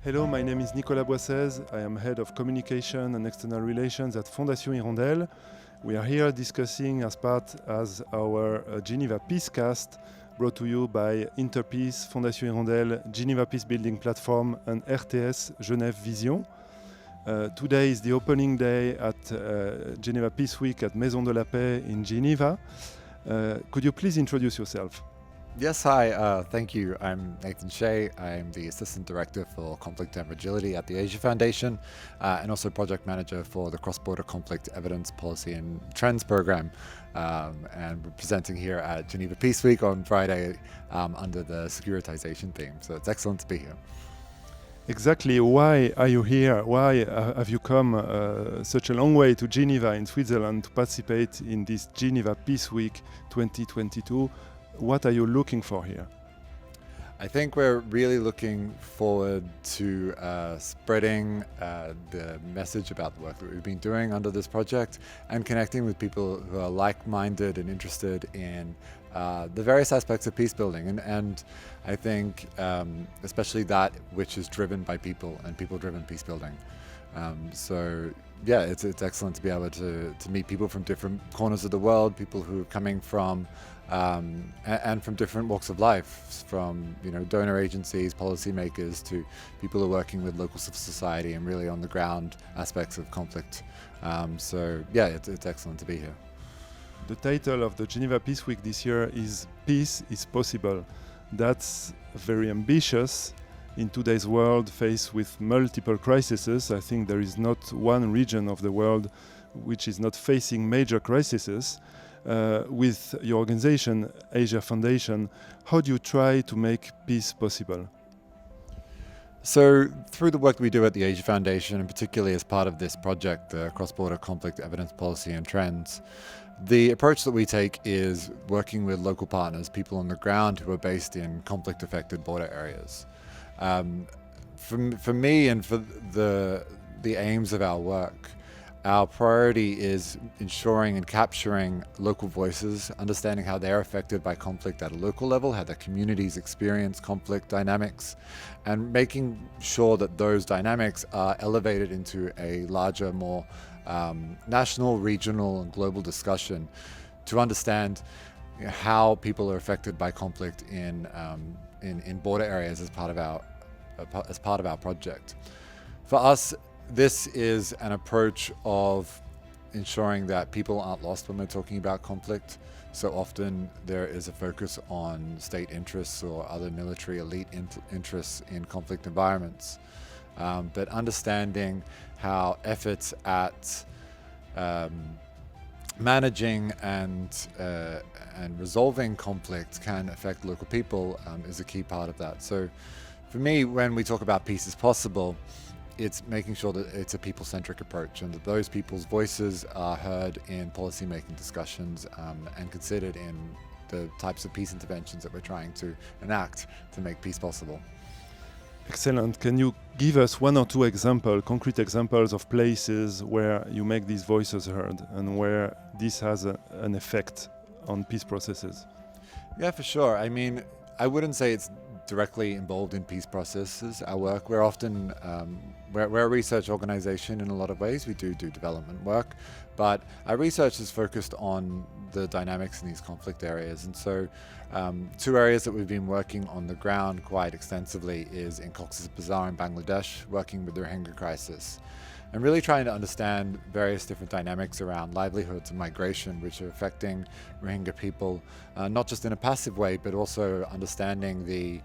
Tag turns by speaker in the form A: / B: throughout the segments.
A: Hello, my name is Nicolas Boissez. I am Head of Communication and External Relations at Fondation Hirondelle. We are here discussing as part as our Geneva Peace cast brought to you by Interpeace, Fondation Hirondelle, Geneva Peacebuilding platform and RTS Genève Vision. Today is the opening day at Geneva Peace Week at Maison de la Paix in Geneva. Could you please introduce yourself?
B: Yes, hi, thank you. I'm Nathan Shea. I'm the Assistant Director for Conflict and Fragility at the Asia Foundation and also Project Manager for the Cross-Border Conflict Evidence Policy and Trends Program. And we're presenting here at Geneva Peace Week on Friday under the securitization theme. So it's excellent to be here.
A: Exactly. Why are you here? Why have you come such a long way to Geneva in Switzerland to participate in this Geneva Peace Week 2022? What are you looking for here?
B: I think we're really looking forward to spreading the message about the work that we've been doing under this project and connecting with people who are like-minded and interested in the various aspects of peace building. And I think especially that which is driven by people and people-driven peace building. So yeah, it's excellent to be able to meet people from different corners of the world, people who are coming from and from different walks of life, from donor agencies, policymakers, to people who are working with local civil society and really on the ground aspects of conflict. So yeah, it's excellent to be here.
A: The title of the Geneva Peace Week this year is Peace is Possible. That's very ambitious. In today's world, faced with multiple crises, I think there is not one region of the world which is not facing major crises. With your organization, Asia Foundation, how do you try to make peace possible?
B: So through the work we do at the Asia Foundation, and particularly as part of this project, the Cross-Border Conflict Evidence Policy and Trends, the approach that we take is working with local partners, people on the ground who are based in conflict-affected border areas. For me and for the aims of our work, our priority is ensuring and capturing local voices, understanding how they're affected by conflict at a local level, how their communities experience conflict dynamics, and making sure that those dynamics are elevated into a larger, more national, regional, and global discussion to understand how people are affected by conflict in border areas as part of our project. For us, this is an approach of ensuring that people aren't lost when we're talking about conflict. So often there is a focus on state interests or other military elite interests in conflict environments. But understanding how efforts at managing and resolving conflict can affect local people is a key part of that. So for me, when we talk about peace is possible, it's making sure that it's a people-centric approach and that those people's voices are heard in policy-making discussions and considered in the types of peace interventions that we're trying to enact to make peace possible.
A: Excellent. Can you give us one or two concrete examples of places where you make these voices heard and where this has an effect on peace processes?
B: Yeah, for sure. I mean, I wouldn't say it's directly involved in peace processes. Our work, we're often, we're a research organization in a lot of ways. We do development work, but our research is focused on the dynamics in these conflict areas. And so two areas that we've been working on the ground quite extensively is in Cox's Bazar in Bangladesh, working with the Rohingya crisis, and really trying to understand various different dynamics around livelihoods and migration, which are affecting Rohingya people, not just in a passive way, but also understanding the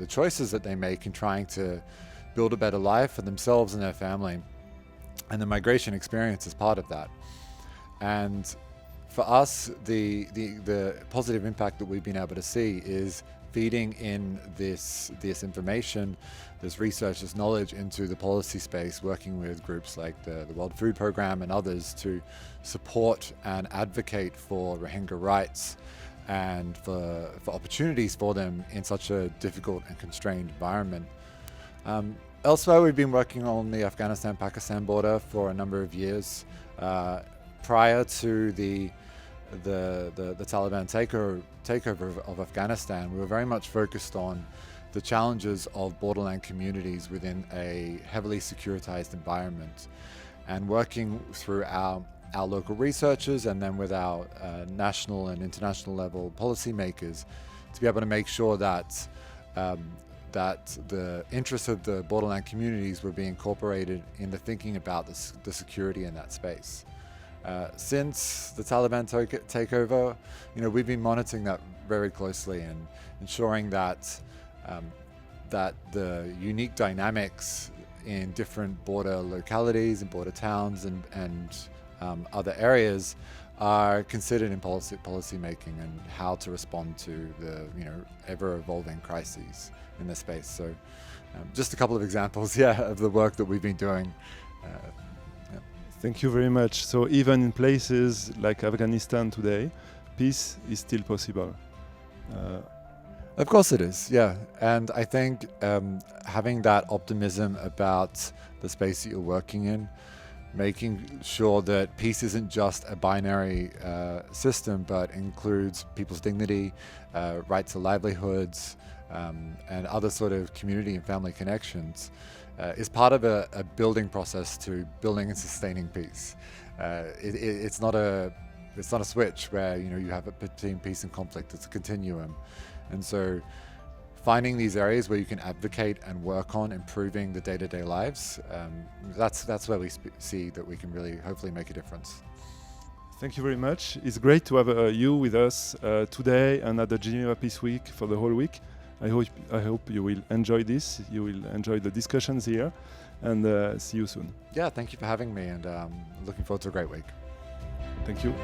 B: choices that they make in trying to build a better life for themselves and their family. And the migration experience is part of that. And for us, the positive impact that we've been able to see is feeding in this information, this research, this knowledge into the policy space, working with groups like the World Food Programme and others to support and advocate for Rohingya rights and for opportunities for them in such a difficult and constrained environment. Elsewhere, we've been working on the Afghanistan-Pakistan border for a number of years. Prior to the Taliban takeover of Afghanistan, we were very much focused on the challenges of borderland communities within a heavily securitized environment, and working through our local researchers and then with our national and international level policymakers to be able to make sure that that the interests of the borderland communities were being incorporated in the thinking about the security in that space. Since the Taliban takeover, we've been monitoring that very closely and ensuring that that the unique dynamics in different border localities and border towns and other areas are considered in policy making and how to respond to the ever evolving crises in this space. So just a couple of examples, of the work that we've been doing.
A: Thank you very much. So even in places like Afghanistan today, peace is still possible.
B: Of course it is, and I think having that optimism about the space that you're working in, making sure that peace isn't just a binary system, but includes people's dignity, right to livelihoods, and other sort of community and family connections, is part of a building process to building and sustaining peace. It's not a switch where you have between peace and conflict. It's a continuum, and so finding these areas where you can advocate and work on improving the day-to-day lives, that's where we see that we can really hopefully make a difference.
A: Thank you very much. It's great to have you with us today and at the Geneva Peace Week for the whole week. I hope you will enjoy this. You will enjoy the discussions here, and see you soon.
B: Yeah, thank you for having me, and looking forward to a great week.
A: Thank you.